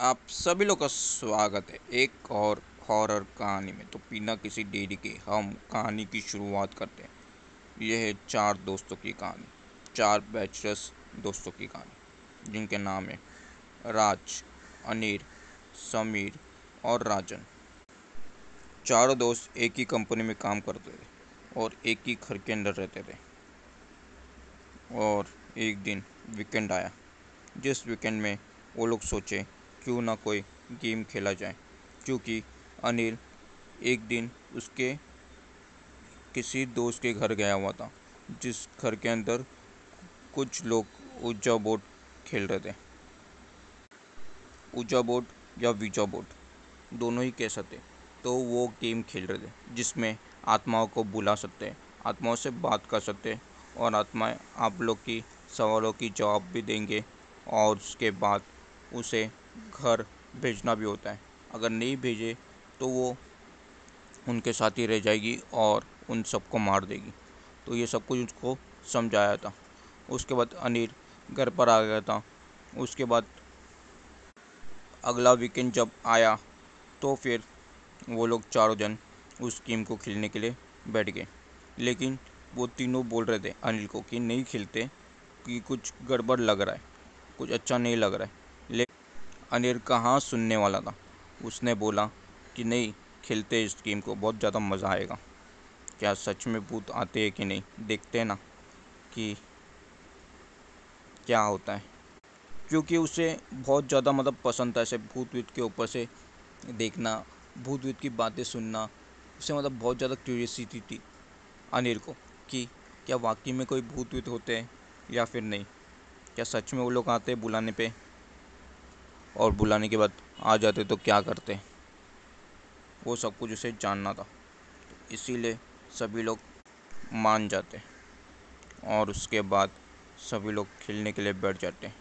आप सभी लोग का स्वागत है एक और हॉरर कहानी में। तो बिना किसी देरी के हम कहानी की शुरुआत करते हैं। यह है चार दोस्तों की कहानी, चार बैचलर्स दोस्तों की कहानी, जिनके नाम है राज, अनिल, समीर और राजन। चारों दोस्त एक ही कंपनी में काम करते थे और एक ही घर के अंदर रहते थे। और एक दिन वीकेंड आया, जिस वीकेंड में वो लोग सोचे क्यों ना कोई गेम खेला जाए, क्योंकि अनिल एक दिन उसके किसी दोस्त के घर गया हुआ था, जिस घर के अंदर कुछ लोग ऊजा बोर्ड खेल रहे थे। ऊजा बोर्ड या वीजा बोर्ड दोनों ही कह सकते। तो वो गेम खेल रहे थे जिसमें आत्माओं को बुला सकते, आत्माओं से बात कर सकते और आत्माएं आप लोग की सवालों की जवाब भी देंगे। और उसके बाद उसे घर भेजना भी होता है। अगर नहीं भेजे तो वो उनके साथ ही रह जाएगी और उन सबको मार देगी। तो ये सब कुछ उसको समझाया था। उसके बाद अनिल घर पर आ गया था। उसके बाद अगला वीकेंड जब आया तो फिर वो लोग चारों जन उस गेम को खेलने के लिए बैठ गए। लेकिन वो तीनों बोल रहे थे अनिल को कि नहीं खेलते, कि कुछ गड़बड़ लग रहा है, कुछ अच्छा नहीं लग रहा है। लेकिन अनिल कहाँ सुनने वाला था। उसने बोला कि नहीं, खेलते इस गेम को, बहुत ज़्यादा मज़ा आएगा। क्या सच में भूत आते हैं कि नहीं, देखते हैं ना कि क्या होता है। क्योंकि उसे बहुत ज़्यादा पसंद था ऐसे भूत वीत के ऊपर से देखना, भूत वीत की बातें सुनना। उसे बहुत ज़्यादा क्यूरियसिटी थी अनिल को कि क्या वाकई में कोई भूत वीत होते हैं या फिर नहीं, क्या सच में वो लोग आते हैं बुलाने पे, और बुलाने के बाद आ जाते तो क्या करते। वो सब कुछ उसे जानना था। इसीलिए सभी लोग मान जाते और उसके बाद सभी लोग खेलने के लिए बैठ जाते।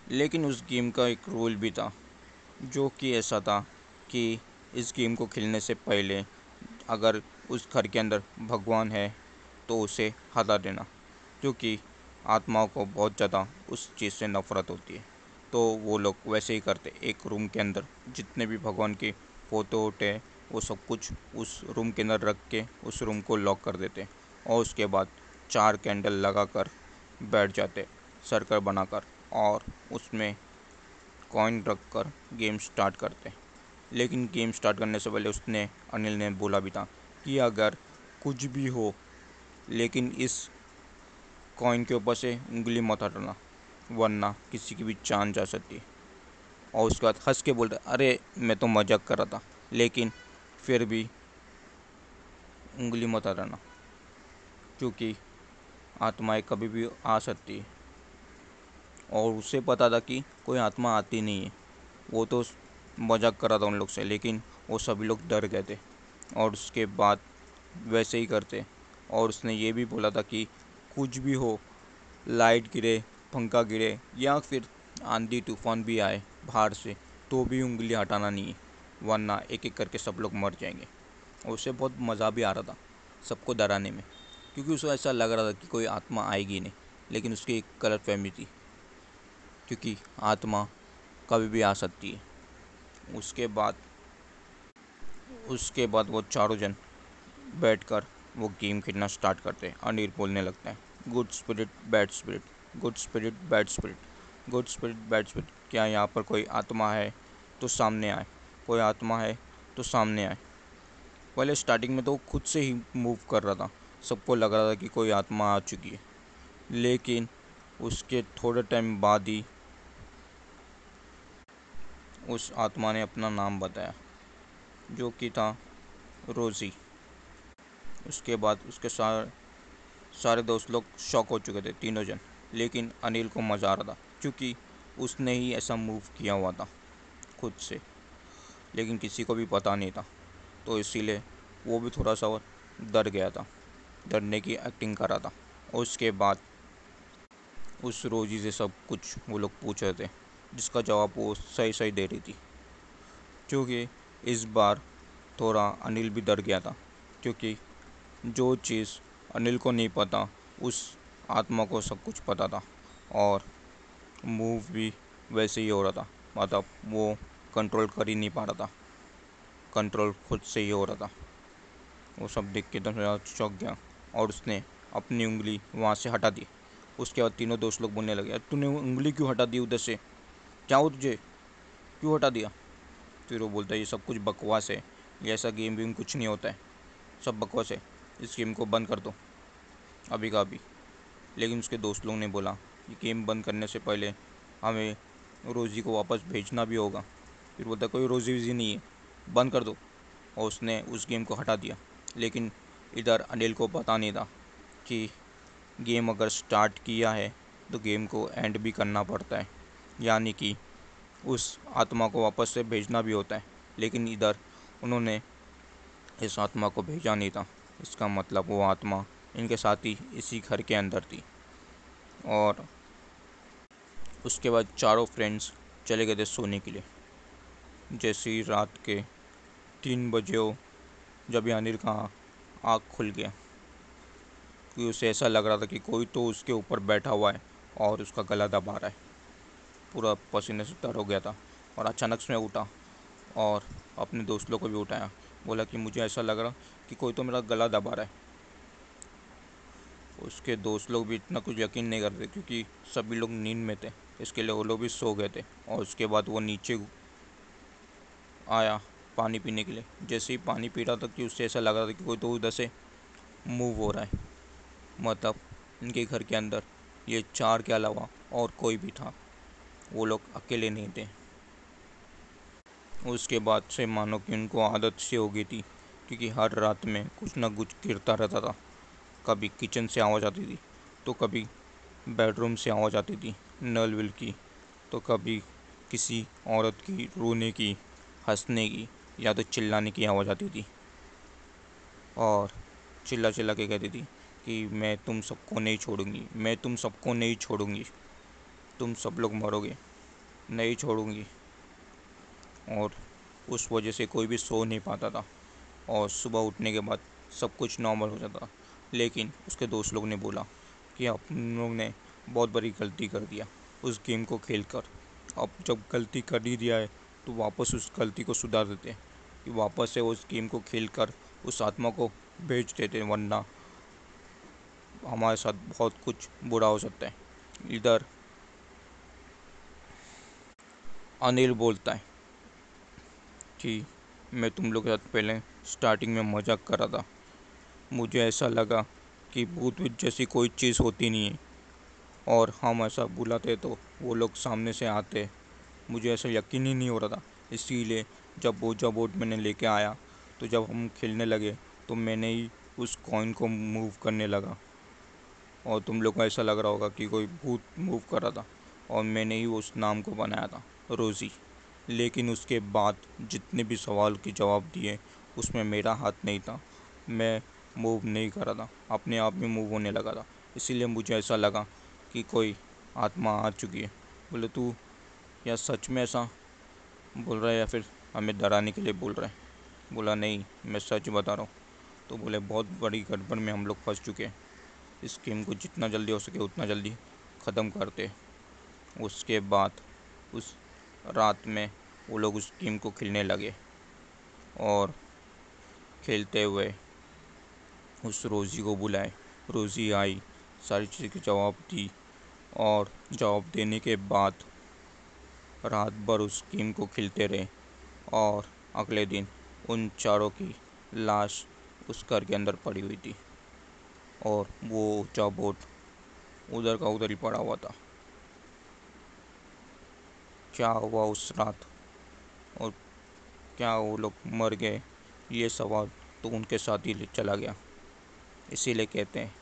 लेकिन उस गेम का एक रूल भी था, जो कि ऐसा था कि इस गेम को खेलने से पहले अगर उस घर के अंदर भगवान है तो उसे हटा देना, क्योंकि आत्माओं को बहुत ज़्यादा उस चीज़ से नफ़रत होती है। तो वो लोग वैसे ही करते, एक रूम के अंदर जितने भी भगवान के फोटो वोटे हैं वो सब कुछ उस रूम के अंदर रख के उस रूम को लॉक कर देते और उसके बाद चार कैंडल लगाकर बैठ जाते सर्कल बनाकर, और उसमें कॉइन रख कर गेम स्टार्ट करते। लेकिन गेम स्टार्ट करने से पहले उसने अनिल ने बोला भी था कि अगर कुछ भी हो, लेकिन इस कॉइन के ऊपर से उंगली मत हटाना, वरना किसी की भी जान जा सकती है। और उसके बाद हंस के बोलता, अरे मैं तो मजाक कर रहा था, लेकिन फिर भी उंगली मत हटाना, क्योंकि आत्माएं कभी भी आ सकती है। और उसे पता था कि कोई आत्मा आती नहीं है। वो तो मजाक कर रहा था उन लोग से, लेकिन वो सभी लोग डर गए थे और उसके बाद वैसे ही करते। और उसने ये भी बोला था कि कुछ भी हो, लाइट गिरे, पंखा गिरे या फिर आंधी तूफान भी आए बाहर से, तो भी उंगली हटाना नहीं है, वरना एक एक करके सब लोग मर जाएंगे। और उसे बहुत मज़ा भी आ रहा था सबको डराने में, क्योंकि उसे ऐसा लग रहा था कि कोई आत्मा आएगी नहीं। लेकिन उसकी एक गलत फहमी थी, क्योंकि आत्मा कभी भी आ सकती है। उसके बाद वो चारों जन बैठकर वो गेम खेलना स्टार्ट करते हैं। अनिल बोलने लगता है, good spirit bad spirit, good spirit bad spirit, good spirit bad spirit, क्या यहाँ पर कोई आत्मा है तो सामने आए, कोई आत्मा है तो सामने आए। पहले स्टार्टिंग में तो वो खुद से ही मूव कर रहा था, सबको लग रहा था कि कोई आत्मा आ चुकी है। लेकिन उसके थोड़े टाइम बाद ही उस आत्मा ने अपना नाम बताया, जो कि था रोज़ी। उसके बाद उसके सारे दोस्त लोग शॉक हो चुके थे, तीनों जन। लेकिन अनिल को मज़ा आ रहा था, क्योंकि उसने ही ऐसा मूव किया हुआ था खुद से, लेकिन किसी को भी पता नहीं था। तो इसीलिए वो भी थोड़ा सा डर गया था, डरने की एक्टिंग कर रहा था। और उसके बाद उस रोजी से सब कुछ वो लोग पूछ रहे थे, जिसका जवाब वो सही सही दे रही थी। क्योंकि इस बार थोड़ा अनिल भी डर गया था, क्योंकि जो चीज़ अनिल को नहीं पता उस आत्मा को सब कुछ पता था। और मूव भी वैसे ही हो रहा था, मतलब वो कंट्रोल कर ही नहीं पा रहा था, कंट्रोल खुद से ही हो रहा था। वो सब देख के एकदम से ज़्यादा चौंक गया और उसने अपनी उंगली वहाँ से हटा दी। उसके बाद तीनों दोस्त लोग बोलने लगे, तूने वो उंगली क्यों हटा दी उधर से, क्या हो तुझे, क्यों हटा दिया? फिर वो बोलता है ये सब कुछ बकवास है, ये ऐसा गेम वेम कुछ नहीं होता है, सब बकवास है, इस गेम को बंद कर दो अभी का अभी। लेकिन उसके दोस्त लोग ने बोला ये गेम बंद करने से पहले हमें रोज़ी को वापस भेजना भी होगा। फिर बोलता कोई रोज़ी वोज़ी नहीं है, बंद कर दो। और उसने उस गेम को हटा दिया। लेकिन इधर अनिल को पता नहीं था कि गेम अगर स्टार्ट किया है तो गेम को एंड भी करना पड़ता है, यानी कि उस आत्मा को वापस से भेजना भी होता है। लेकिन इधर उन्होंने इस आत्मा को भेजा नहीं था। इसका मतलब वो आत्मा इनके साथ ही इसी घर के अंदर थी। और उसके बाद चारों फ्रेंड्स चले गए थे सोने के लिए। जैसे ही रात के 3 बजे हो, जब अनिल का आँख खुल गया, कि उसे ऐसा लग रहा था कि कोई तो उसके ऊपर बैठा हुआ है और उसका गला दबा रहा है। पूरा पसीने से तर हो गया था और अचानक से उठा और अपने दोस्त लोग को भी उठाया। बोला कि मुझे ऐसा लग रहा कि कोई तो मेरा गला दबा रहा है। उसके दोस्त लोग भी इतना कुछ यकीन नहीं करते क्योंकि सभी लोग नींद में थे, इसके लिए वो लोग भी सो गए थे। और उसके बाद वो नीचे आया पानी पीने के लिए। जैसे ही पानी पी रहा था कि उससे ऐसा लग रहा था कि कोई तो उधर से मूव हो रहा है। मतलब इनके घर के अंदर ये चार के अलावा और कोई भी था, वो लोग अकेले नहीं थे। उसके बाद से मानो कि उनको आदत सी हो गई थी, क्योंकि हर रात में कुछ ना कुछ गिरता रहता था। कभी किचन से आवाज़ आती थी, तो कभी बेडरूम से आवाज़ आती थी नल विल की, तो कभी किसी औरत की रोने की, हंसने की या तो चिल्लाने की आवाज़ आती थी। और चिल्ला चिल्ला के कहती थी कि मैं तुम सबको नहीं छोड़ूंगी, मैं तुम सबको नहीं छोड़ूंगी, तुम सब लोग मरोगे, नहीं छोड़ूंगी। और उस वजह से कोई भी सो नहीं पाता था और सुबह उठने के बाद सब कुछ नॉर्मल हो जाता। लेकिन उसके दोस्त लोग ने बोला कि आप लोग ने बहुत बड़ी गलती कर दिया उस गेम को खेलकर। अब जब गलती कर ही दिया है तो वापस उस गलती को सुधार देते, कि वापस से उस गेम को खेलकर उस आत्मा को भेज देते, वरना हमारे साथ बहुत कुछ बुरा हो सकता है। इधर अनिल बोलता है कि मैं तुम लोग के साथ पहले स्टार्टिंग में मजाक कर रहा था, मुझे ऐसा लगा कि भूत वूत जैसी कोई चीज़ होती नहीं है और हम ऐसा बुलाते तो वो लोग सामने से आते, मुझे ऐसा यकीन ही नहीं हो रहा था। इसीलिए जब बोझा बोर्ड मैंने लेके आया तो जब हम खेलने लगे तो मैंने ही उस कॉइन को मूव करने लगा और तुम लोग को ऐसा लग रहा होगा कि कोई भूत मूव कर रहा था और मैंने ही उस नाम को बनाया था रोज़ी। लेकिन उसके बाद जितने भी सवाल के जवाब दिए उसमें मेरा हाथ नहीं था, मैं मूव नहीं कर रहा था, अपने आप में मूव होने लगा था। इसीलिए मुझे ऐसा लगा कि कोई आत्मा आ चुकी है। बोले तू या सच में ऐसा बोल रहा है या फिर हमें डराने के लिए बोल रहा है? बोला नहीं, मैं सच बता रहा हूँ। तो बोले बहुत बड़ी गड़बड़ में हम लोग फंस चुके हैं, इस गेम को जितना जल्दी हो सके उतना जल्दी ख़त्म करते। उसके बाद उस रात में वो लोग उस गेम को खेलने लगे और खेलते हुए उस रोज़ी को बुलाए। रोज़ी आई, सारी चीज़ के जवाब दी और जवाब देने के बाद रात भर उस गेम को खेलते रहे। और अगले दिन उन चारों की लाश उस घर के अंदर पड़ी हुई थी और वो ऊंचा बोट उधर का उधर ही पड़ा हुआ था। क्या हुआ उस रात और क्या वो लोग मर गए, ये सवाल तो उनके साथ ही चला गया। इसीलिए कहते हैं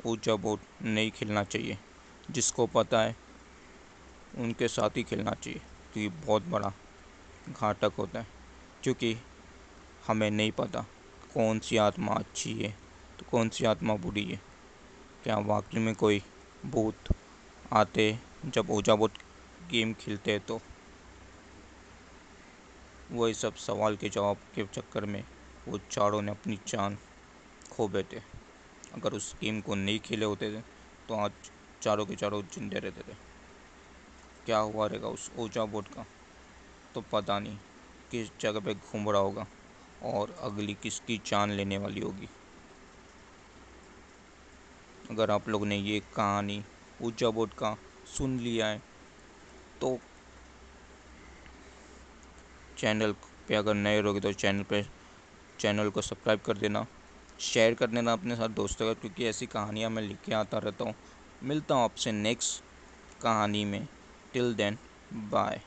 ऊंचा बोट नहीं खेलना चाहिए, जिसको पता है उनके साथ ही खेलना चाहिए, क्योंकि बहुत बड़ा घातक होता है। क्योंकि हमें नहीं पता कौन सी आत्मा अच्छी है तो कौन सी आत्मा बुरी है। क्या वाकई में कोई भूत आते जब ओजा बोट गेम खेलते हैं? तो वही सब सवाल के जवाब के चक्कर में वो चारों ने अपनी जान खो बैठे। अगर उस गेम को नहीं खेले होते थे तो आज चारों के चारों जिंदे रहते थे। क्या हुआ रहेगा उस ओजा बोट का? तो पता नहीं किस जगह पे घूम रहा होगा और अगली किसकी जान लेने वाली होगी। अगर आप लोग ने ये कहानी ऊंचा बोर्ड का सुन लिया है तो चैनल पे अगर नए रहोगे तो चैनल को सब्सक्राइब कर देना, शेयर कर देना अपने साथ दोस्तों का, क्योंकि ऐसी कहानियाँ मैं लिख के आता रहता हूँ। मिलता हूँ आपसे नेक्स्ट कहानी में। Till then bye.